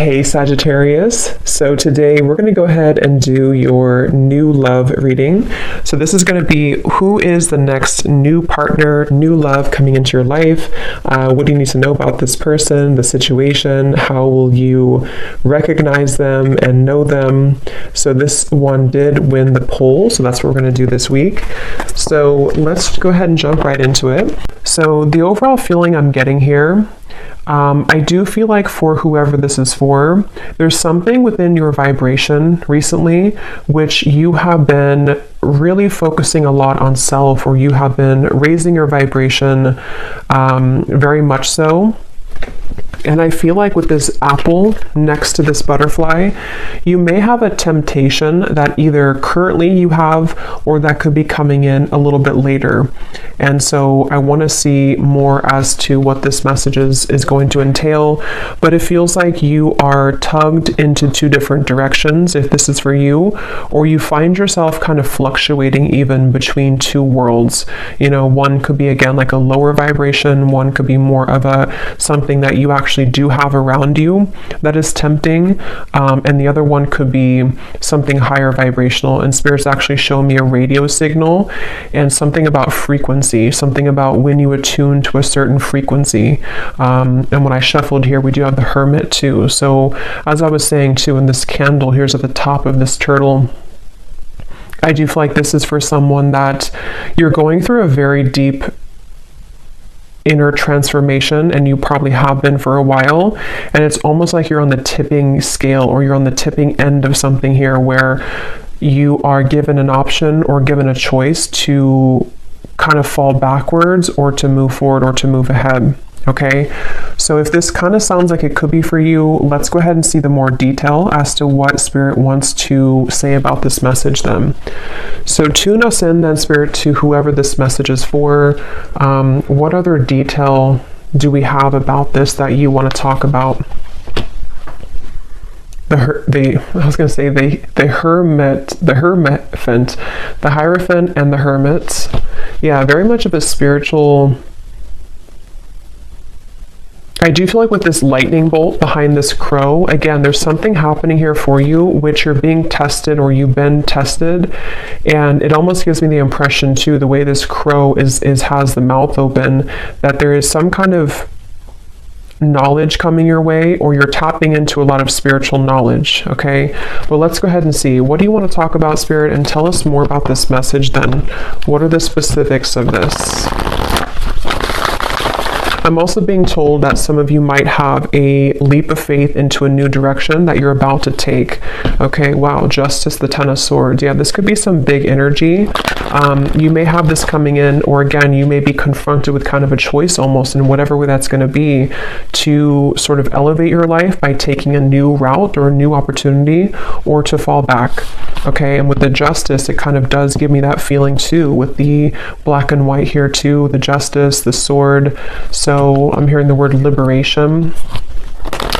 Hey Sagittarius, so today we're going to go ahead and do your new love reading. So this is going to be who is the next new partner, new love coming into your life. What do you need to know about this person, the situation? How will you recognize them and know them? So this one did win the poll, so that's what we're going to do this week. So let's go ahead and jump right into it. So the overall feeling I'm getting here, I do feel like for whoever this is for, there's something within your vibration recently which you have been really focusing a lot on self, or you have been raising your vibration very much so. And I feel like with this apple next to this butterfly, you may have a temptation that either currently you have or that could be coming in a little bit later. And so I want to see more as to what this message is going to entail. But it feels like you are tugged into two different directions if this is for you, or you find yourself kind of fluctuating even between two worlds. You know, one could be again like a lower vibration, one could be more of a something that you actually do have around you that is tempting, and the other one could be something higher vibrational. And Spirit's actually shown me a radio signal and something about frequency, something about when you attune to a certain frequency. And when I shuffled here, we do have the Hermit too. So as I was saying too, in this candle here's at the top of this turtle, I do feel like this is for someone that you're going through a very deep inner transformation, and you probably have been for a while, and it's almost like you're on the tipping scale, or you're on the tipping end of something here where you are given an option or given a choice to kind of fall backwards or to move forward or to move ahead. Okay, so if this kind of sounds like it could be for you, let's go ahead and see the more detail as to what Spirit wants to say about this message then. So tune us in then, Spirit, to whoever this message is for. What other detail do we have about this that you want to talk about? The Hierophant and the Hermit. Yeah, very much of a spiritual. I do feel like with this lightning bolt behind this crow, again, there's something happening here for you, which you're being tested, or you've been tested. And it almost gives me the impression too, the way this crow has the mouth open, that there is some kind of knowledge coming your way, or you're tapping into a lot of spiritual knowledge. Okay, well, let's go ahead and see, what do you want to talk about, Spirit, and tell us more about this message then. What are the specifics of this? I'm also being told that some of you might have a leap of faith into a new direction that you're about to take. Okay, wow, Justice, the Ten of Swords. Yeah, this could be some big energy. You may have this coming in, or again, you may be confronted with kind of a choice almost, in whatever way that's going to be, to sort of elevate your life by taking a new route or a new opportunity, or to fall back. Okay, and with the Justice, it kind of does give me that feeling too, with the black and white here too, the Justice, the Sword. So I'm hearing the word liberation.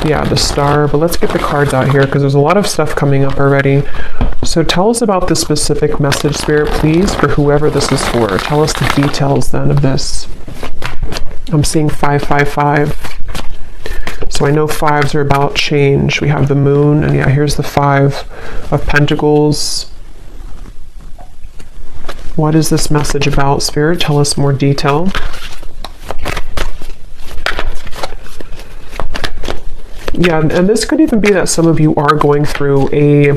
Yeah, the Star. But let's get the cards out here, because there's a lot of stuff coming up already. So tell us about the specific message, Spirit, please, for whoever this is for. Tell us the details then of this. I'm seeing 555. So I know fives are about change. We have the Moon, and yeah, here's the Five of Pentacles. What is this message about, Spirit? Tell us more detail. Yeah, and this could even be that some of you are going through a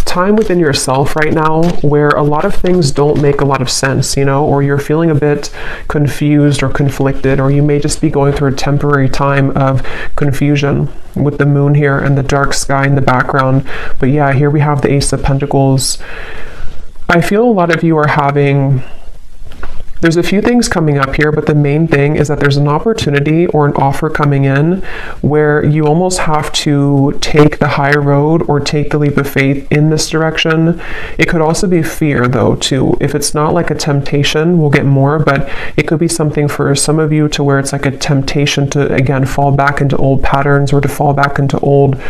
time within yourself right now where a lot of things don't make a lot of sense, you know, or you're feeling a bit confused or conflicted, or you may just be going through a temporary time of confusion with the Moon here and the dark sky in the background. But yeah, here we have the Ace of Pentacles. I feel a lot of you are having... There's a few things coming up here, but the main thing is that there's an opportunity or an offer coming in where you almost have to take the high road or take the leap of faith in this direction. It could also be fear though too. If it's not like a temptation, we'll get more, but it could be something for some of you to where it's like a temptation to, again, fall back into old patterns, or to fall back into old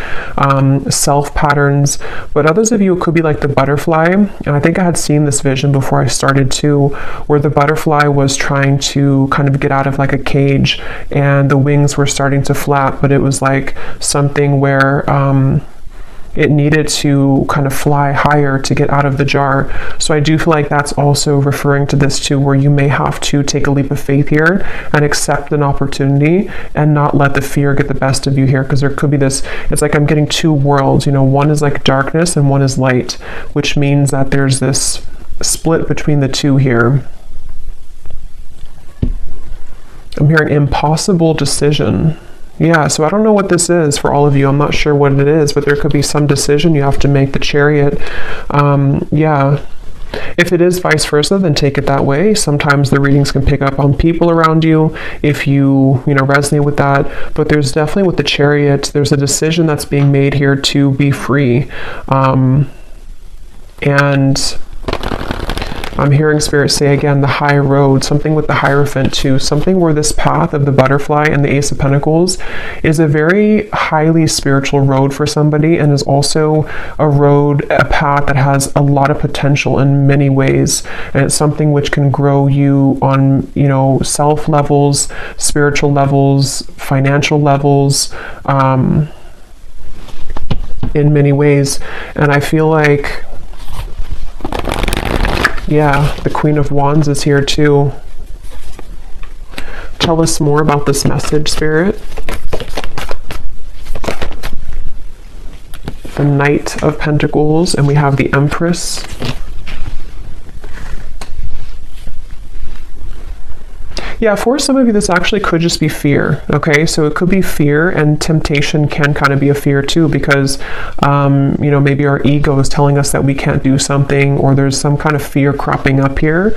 self patterns. But others of you, it could be like the butterfly. And I think I had seen this vision before I started too, where the butterfly butterfly was trying to kind of get out of like a cage, and the wings were starting to flap, but it was like something where it needed to kind of fly higher to get out of the jar. So I do feel like that's also referring to this too, where you may have to take a leap of faith here and accept an opportunity and not let the fear get the best of you here, because there could be this, it's like I'm getting two worlds, you know, one is like darkness and one is light, which means that there's this split between the two here. I'm hearing impossible decision. Yeah, so I don't know what this is for all of you. I'm not sure what it is, but there could be some decision you have to make, the Chariot. Yeah, if it is vice versa, then take it that way. Sometimes the readings can pick up on people around you if you know, resonate with that. But there's definitely with the Chariot, there's a decision that's being made here to be free. And I'm hearing Spirit say again, the high road, something with the Hierophant too, something where this path of the butterfly and the Ace of Pentacles is a very highly spiritual road for somebody, and is also a road, a path that has a lot of potential in many ways. And it's something which can grow you on, you know, self levels, spiritual levels, financial levels, in many ways. And I feel like, yeah, the Queen of Wands is here too. Tell us more about this message, Spirit. The Knight of Pentacles, and we have the Empress. Yeah, for some of you, this actually could just be fear, okay? So it could be fear, and temptation can kind of be a fear too, because, you know, maybe our ego is telling us that we can't do something, or there's some kind of fear cropping up here.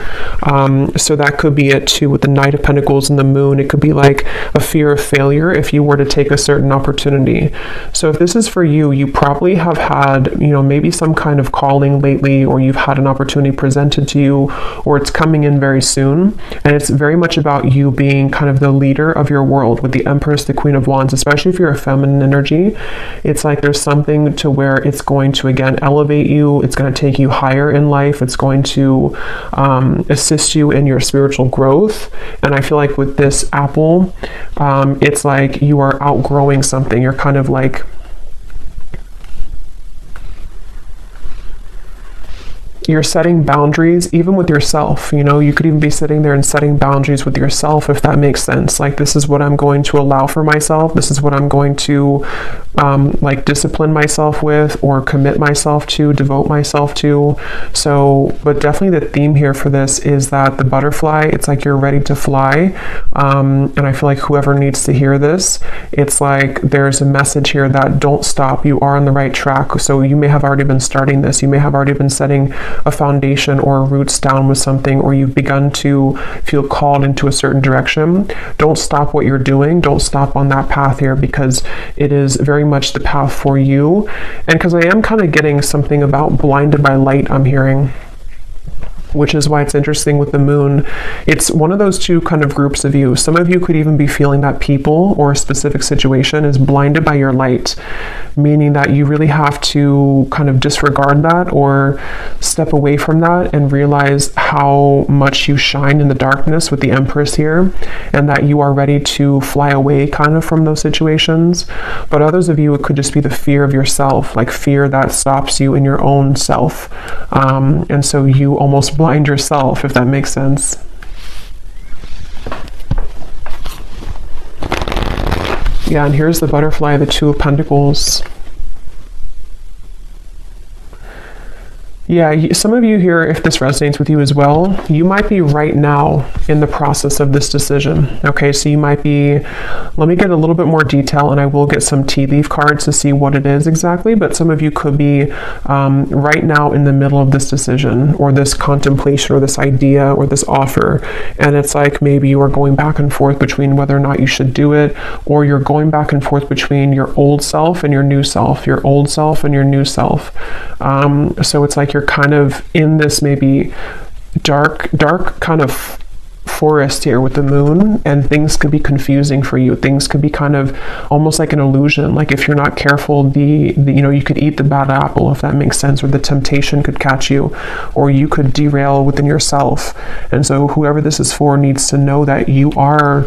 So that could be it too with the Knight of Pentacles and the Moon. It could be like a fear of failure if you were to take a certain opportunity. So if this is for you, you probably have had, you know, maybe some kind of calling lately, or you've had an opportunity presented to you, or it's coming in very soon. And it's very much about you being kind of the leader of your world with the Empress, the Queen of Wands, especially if you're a feminine energy. It's like there's something to where it's going to, again, elevate you. It's going to take you higher in life. It's going to assist you in your spiritual growth. And I feel like with this apple, it's like you are outgrowing something. You're kind of like, you're setting boundaries even with yourself. You know, you could even be sitting there and setting boundaries with yourself, if that makes sense. Like, this is what I'm going to allow for myself. This is what I'm going to like discipline myself with, or commit myself to, devote myself to. So, but definitely the theme here for this is that the butterfly, it's like you're ready to fly. And I feel like whoever needs to hear this, it's like there's a message here that don't stop. You are on the right track. So you may have already been starting this. You may have already been setting a foundation or roots down with something, or you've begun to feel called into a certain direction. Don't stop what you're doing. Don't stop on that path here, because it is very much the path for you. And because I am kind of getting something about blinded by light, I'm hearing, which is why it's interesting with the Moon. It's one of those two kind of groups of you. Some of you could even be feeling that people or a specific situation is blinded by your light, meaning that you really have to kind of disregard that or step away from that and realize how much you shine in the darkness with the Empress here, and that you are ready to fly away kind of from those situations. But others of you, it could just be the fear of yourself, like fear that stops you in your own self. And so you almost blind yourself, if that makes sense. Yeah, and here's the butterfly, the Two of Pentacles. Yeah, some of you here, if this resonates with you as well, you might be right now in the process of this decision. Okay, so you might be, let me get a little bit more detail, and I will get some tea leaf cards to see what it is exactly, but some of you could be right now in the middle of this decision, or this contemplation, or this idea, or this offer. And it's like maybe you are going back and forth between whether or not you should do it, or you're going back and forth between your old self and your new self, your old self and your new self. So it's like you're kind of in this maybe dark kind of forest here with the moon, and things could be confusing for you. Things could be kind of almost like an illusion. Like if you're not careful, the you could eat the bad apple, if that makes sense, or the temptation could catch you, or you could derail within yourself. And so whoever this is for needs to know that you are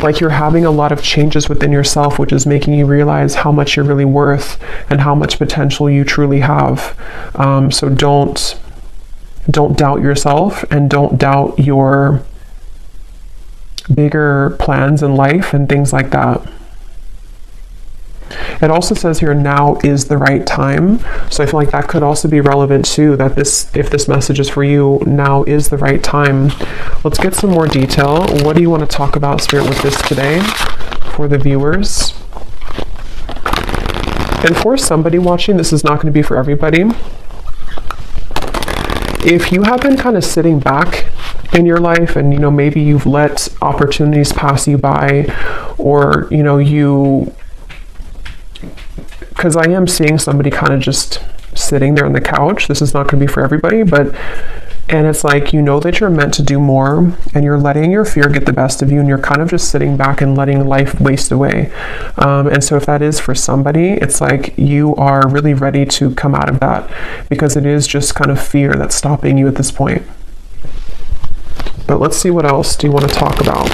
like you're having a lot of changes within yourself, which is making you realize how much you're really worth and how much potential you truly have. So don't doubt yourself, and don't doubt your bigger plans in life and things like that. It also says here, now is the right time. So I feel like that could also be relevant too, that if this message is for you, now is the right time. Let's get some more detail. What do you want to talk about, Spirit, with this today for the viewers? And for somebody watching, this is not going to be for everybody. If you have been kind of sitting back in your life, and maybe you've let opportunities pass you by, or because I am seeing somebody kind of just sitting there on the couch. This is not going to be for everybody, and it's like, that you're meant to do more, and you're letting your fear get the best of you, and you're kind of just sitting back and letting life waste away. And so if that is for somebody, it's like you are really ready to come out of that, because it is just kind of fear that's stopping you at this point. But let's see, what else do you want to talk about?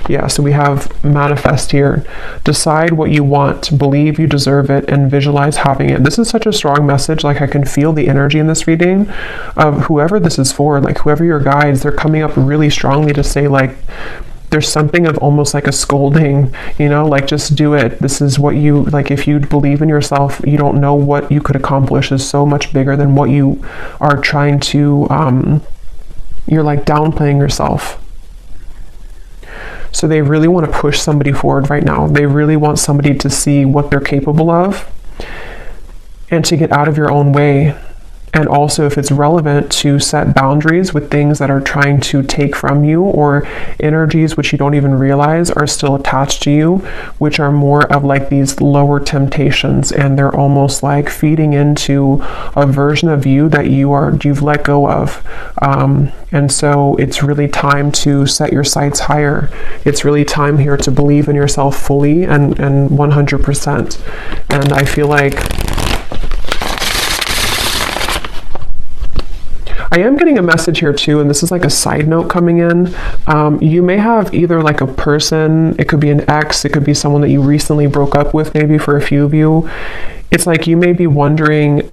Yeah, so we have manifest here. Decide what you want, believe you deserve it, and visualize having it. This is such a strong message. Like, I can feel the energy in this reading of whoever this is for, like whoever your guides, they're coming up really strongly to say, like, there's something of almost like a scolding, like, just do it. This is what you, like, if you believe in yourself, you don't know what you could accomplish is so much bigger than what you are trying to, you're like downplaying yourself. So they really want to push somebody forward right now. They really want somebody to see what they're capable of and to get out of your own way. And also, if it's relevant, to set boundaries with things that are trying to take from you, or energies which you don't even realize are still attached to you, which are more of like these lower temptations, and they're almost like feeding into a version of you that you've let go of. And so it's really time to set your sights higher. It's really time here to believe in yourself fully and 100%. And I feel like I am getting a message here too, and this is like a side note coming in. You may have either like a person, it could be an ex, it could be someone that you recently broke up with, maybe for a few of you. It's like you may be wondering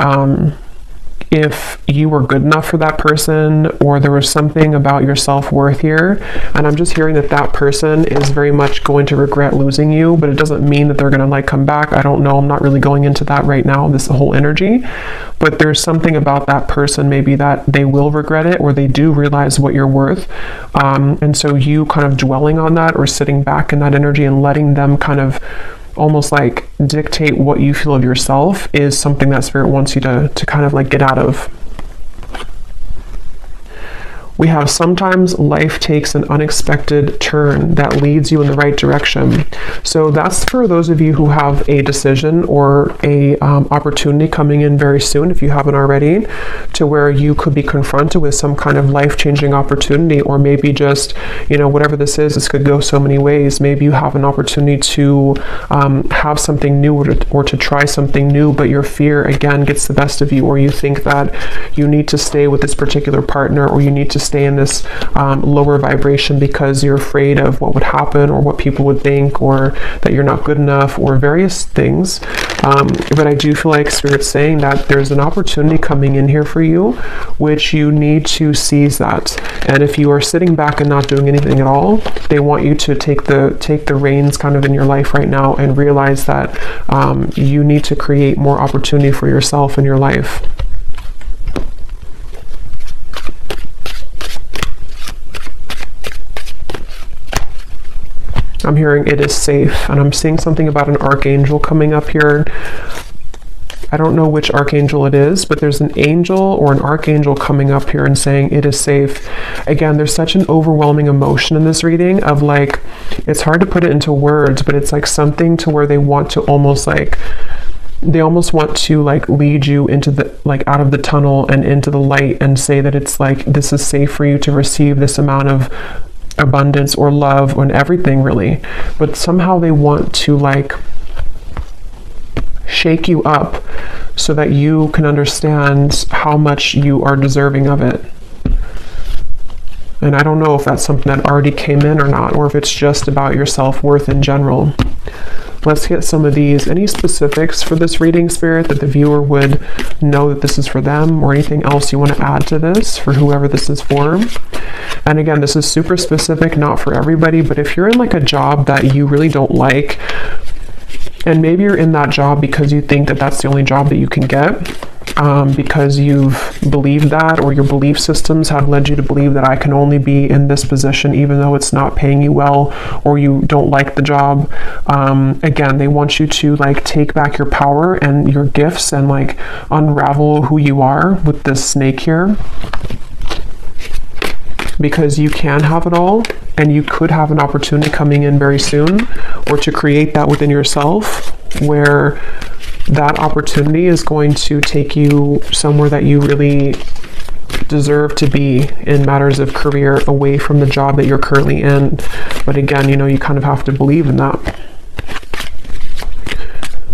if you were good enough for that person, or there was something about your self-worth here. And I'm just hearing that that person is very much going to regret losing you, but it doesn't mean that they're going to like come back. I don't know. I'm not really going into that right now, this whole energy. But there's something about that person maybe that they will regret it, or they do realize what you're worth. And so you kind of dwelling on that, or sitting back in that energy and letting them kind of almost like dictate what you feel of yourself, is something that Spirit wants you to kind of like get out of. We have, sometimes life takes an unexpected turn that leads you in the right direction. So that's for those of you who have a decision or a opportunity coming in very soon, if you haven't already, to where you could be confronted with some kind of life-changing opportunity, or maybe just, whatever this is, this could go so many ways. Maybe you have an opportunity to have something new, or to try something new, but your fear again gets the best of you, or you think that you need to stay with this particular partner, or you need to stay in this lower vibration because you're afraid of what would happen, or what people would think, or that you're not good enough, or various things. But I do feel like Spirit's saying that there's an opportunity coming in here for you, which you need to seize that. And if you are sitting back and not doing anything at all, they want you to take the reins kind of in your life right now, and realize that you need to create more opportunity for yourself in your life. I'm hearing it is safe, and I'm seeing something about an archangel coming up here. I don't know which archangel it is, but there's an angel or an archangel coming up here and saying it is safe. Again, there's such an overwhelming emotion in this reading of like, it's hard to put it into words, but it's like something to where they want to almost like they almost want to like lead you into the, like out of the tunnel and into the light, and say that it's like, this is safe for you to receive this amount of abundance or love and everything, really. But somehow they want to like shake you up so that you can understand how much you are deserving of it. And I don't know if that's something that already came in or not, or if it's just about your self-worth in general. Let's get some of these. Any specifics for this reading, Spirit, that the viewer would know that this is for them, or anything else you want to add to this for whoever this is for? And again, this is super specific, not for everybody, but if you're in like a job that you really don't like, and maybe you're in that job because you think that that's the only job that you can get, because you've believed that, or your belief systems have led you to believe that I can only be in this position even though it's not paying you well, or you don't like the job. Again, they want you to like take back your power and your gifts and like unravel who you are with this snake here, because you can have it all, and you could have an opportunity coming in very soon, or to create that within yourself, where that opportunity is going to take you somewhere that you really deserve to be in matters of career, away from the job that you're currently in. But again, you know, you kind of have to believe in that.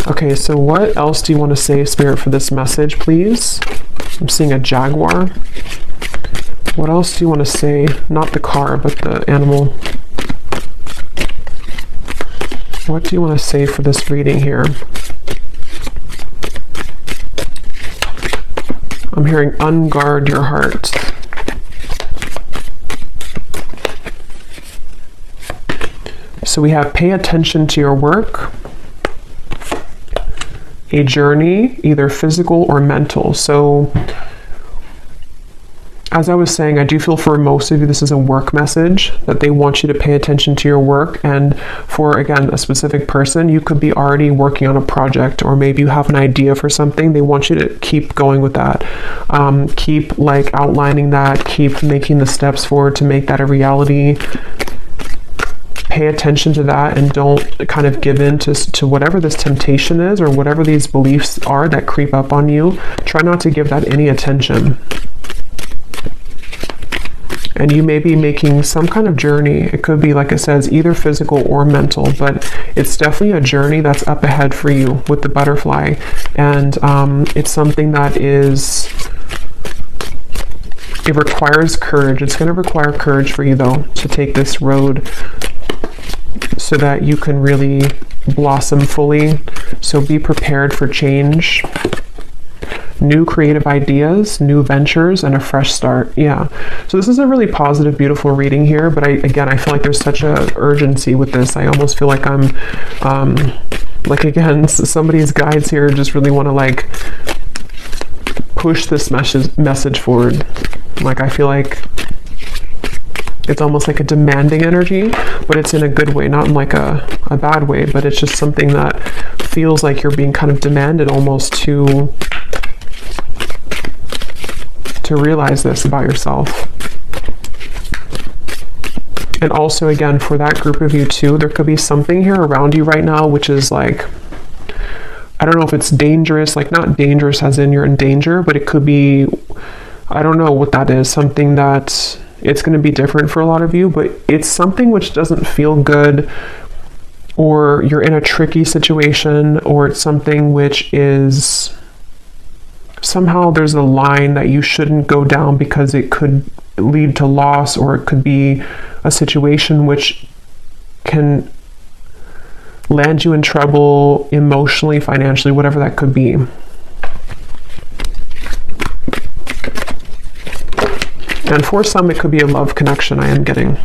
Okay, so what else do you want to say, Spirit, for this message, please? I'm seeing a jaguar. What else do you want to say? Not the car, but the animal. What do you want to say for this reading here? I'm hearing unguard your heart. So we have pay attention to your work, a journey, either physical or mental. So as I was saying, I do feel for most of you this is a work message, that they want you to pay attention to your work. And for, again, a specific person, you could be already working on a project, or maybe you have an idea for something. They want you to keep going with that. Keep like outlining that, keep making the steps forward to make that a reality. Pay attention to that, and don't kind of give in to whatever this temptation is, or whatever these beliefs are that creep up on you. Try not to give that any attention. And you may be making some kind of journey. It could be, like it says, either physical or mental, but it's definitely a journey that's up ahead for you with the butterfly. And it's something that is, it requires courage. It's going to require courage for you, though, to take this road so that you can really blossom fully. So be prepared for change. New creative ideas, new ventures, and a fresh start. Yeah. So this is a really positive, beautiful reading here. But I feel like there's such a urgency with this. I almost feel like I'm, like, again, somebody's guides here just really want to like push this message forward. Like, I feel like it's almost like a demanding energy, but it's in a good way, not in like a bad way, but it's just something that feels like you're being kind of demanded almost to realize this about yourself. And also, again, for that group of you too, there could be something here around you right now which is like, I don't know if it's dangerous, like not dangerous as in you're in danger, but it could be, I don't know what that is, something that it's going to be different for a lot of you, but it's something which doesn't feel good, or you're in a tricky situation, or it's something which is somehow there's a line that you shouldn't go down because it could lead to loss, or it could be a situation which can land you in trouble emotionally, financially, whatever that could be. And for some, it could be a love connection, I am getting.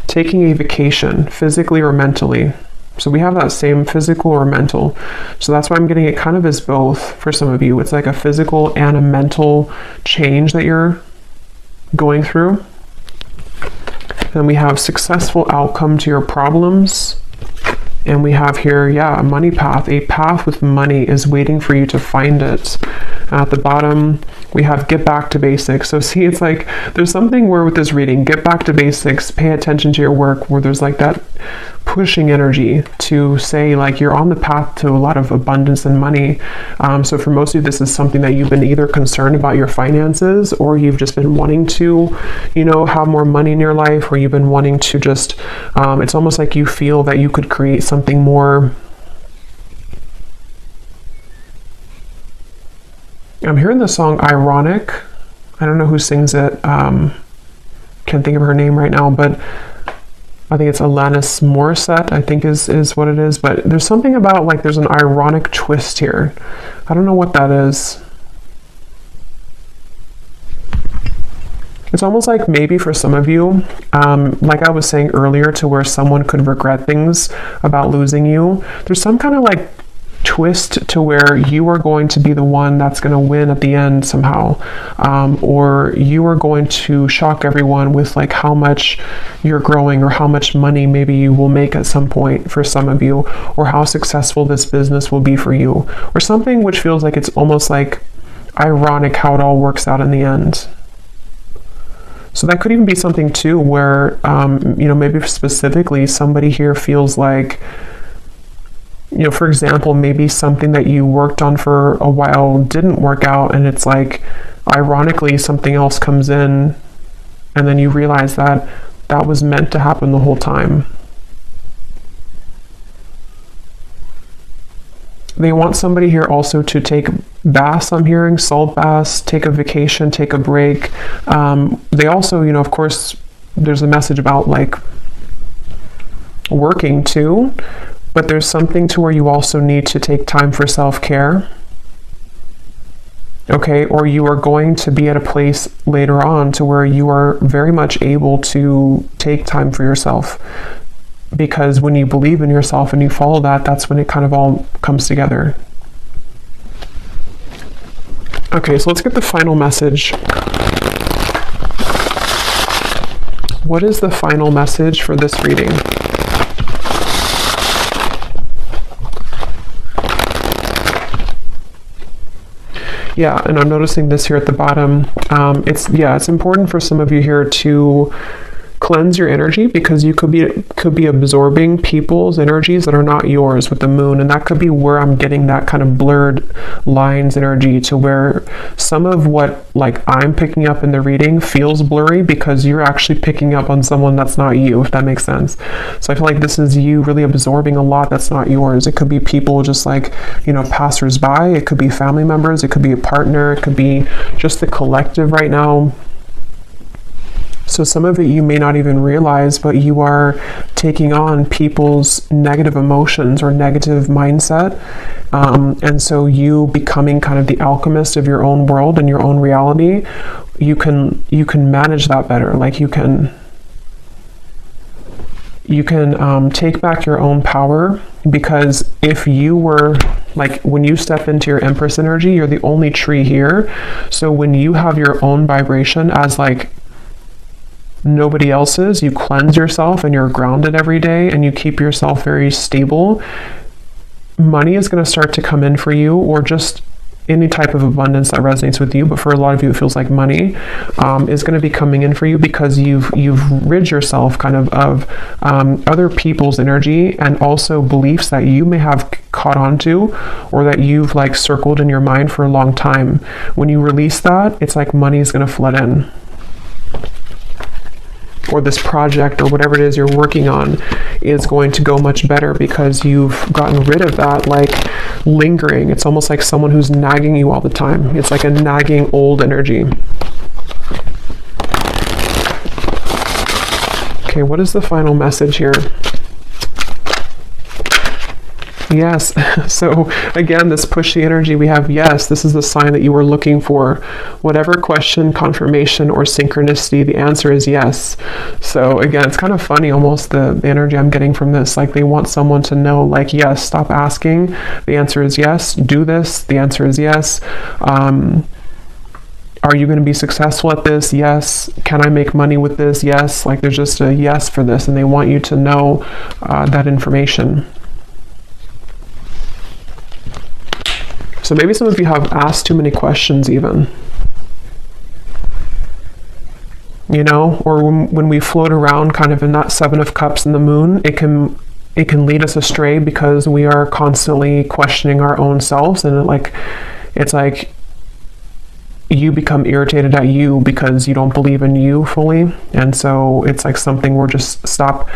Taking a vacation, physically or mentally. So we have that same physical or mental. So that's why I'm getting it kind of as both for some of you. It's like a physical and a mental change that you're going through. Then we have successful outcome to your problems. And we have here, a money path. A path with money is waiting for you to find it. At the bottom, We have get back to basics. So see, it's like there's something where with this reading, get back to basics, pay attention to your work, where there's like that pushing energy to say like you're on the path to a lot of abundance and money. So for most of you, this is something that you've been either concerned about your finances, or you've just been wanting to, you know, have more money in your life, or you've been wanting to just, it's almost like you feel that you could create something more. I'm hearing the song Ironic. I don't know who sings it. Can't think of her name right now, but I think it's Alanis Morissette, I think is what it is. But there's something about like there's an ironic twist here. I don't know what that is. It's almost like maybe for some of you, like I was saying earlier, to where someone could regret things about losing you. There's some kind of like twist to where you are going to be the one that's going to win at the end somehow, or you are going to shock everyone with like how much you're growing, or how much money maybe you will make at some point for some of you, or how successful this business will be for you, or something which feels like it's almost like ironic how it all works out in the end. So that could even be something too where, you know, maybe specifically somebody here feels like, you know, for example, maybe something that you worked on for a while didn't work out, and it's like, ironically, something else comes in, and then you realize that that was meant to happen the whole time. They want somebody here also to take baths, I'm hearing, salt baths, take a vacation, take a break. They also, you know, of course, there's a message about like working too. But there's something to where you also need to take time for self-care. Okay, or you are going to be at a place later on to where you are very much able to take time for yourself. Because when you believe in yourself and you follow that, that's when it kind of all comes together. Okay, so let's get the final message. What is the final message for this reading? Yeah, and I'm noticing this here at the bottom. It's important for some of you here to cleanse your energy, because you could be absorbing people's energies that are not yours with the moon, and that could be where I'm getting that kind of blurred lines energy, to where some of what like I'm picking up in the reading feels blurry because you're actually picking up on someone that's not you, if that makes sense. So I feel like this is you really absorbing a lot that's not yours. It could be people just like, you know, passersby, it could be family members, it could be a partner, it could be just the collective right now. So some of it you may not even realize, but you are taking on people's negative emotions or negative mindset. And so you becoming kind of the alchemist of your own world and your own reality, you can manage that better. Like you can take back your own power, because if you were like, when you step into your Empress energy, you're the only tree here. So when you have your own vibration as like nobody else's, you cleanse yourself and you're grounded every day and you keep yourself very stable, money is going to start to come in for you, or just any type of abundance that resonates with you. But for a lot of you, it feels like money is going to be coming in for you, because you've rid yourself kind of other people's energy, and also beliefs that you may have caught on to, or that you've like circled in your mind for a long time. When you release that, it's like money is going to flood in. Or this project or whatever it is you're working on is going to go much better, because you've gotten rid of that like lingering. It's almost like someone who's nagging you all the time. It's like a nagging old energy. Okay, what is the final message here? Yes. So again, this pushy energy, we have yes. This is the sign that you were looking for. Whatever question, confirmation, or synchronicity, the answer is yes. So again, it's kind of funny almost the energy I'm getting from this. Like they want someone to know, like, yes, stop asking. The answer is yes. Do this. The answer is yes. Are you going to be successful at this? Yes. Can I make money with this? Yes. Like there's just a yes for this, and they want you to know that information. So maybe some of you have asked too many questions even. you know, or when we float around kind of in that Seven of Cups in the moon, it can lead us astray because we are constantly questioning our own selves, and it's like you become irritated at you because you don't believe in you fully. And so it's like something where just stop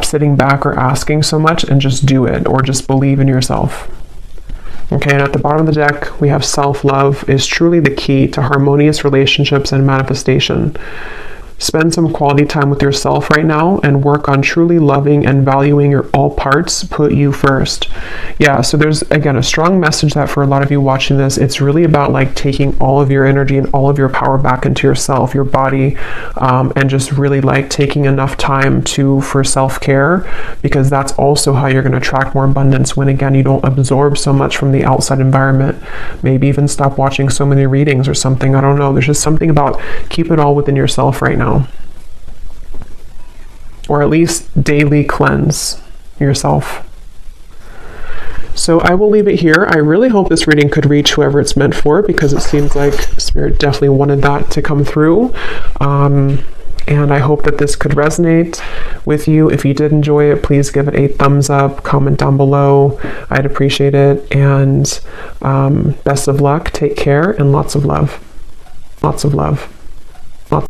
sitting back or asking so much and just do it, or just believe in yourself. Okay, and at the bottom of the deck, we have self-love is truly the key to harmonious relationships and manifestation. Spend some quality time with yourself right now and work on truly loving and valuing your all parts. Put you first. Yeah, so there's, again, a strong message that for a lot of you watching this, it's really about like taking all of your energy and all of your power back into yourself, your body, and just really like taking enough time for self-care, because that's also how you're going to attract more abundance when, again, you don't absorb so much from the outside environment. Maybe even stop watching so many readings or something. I don't know. There's just something about keep it all within yourself right now. Or at least daily cleanse yourself. So I will leave it here. I really hope this reading could reach whoever it's meant for, because it seems like Spirit definitely wanted that to come through. And I hope that this could resonate with you. If you did enjoy it, please give it a thumbs up, comment down below. I'd appreciate it. And best of luck, take care, and lots of love. Lots of love.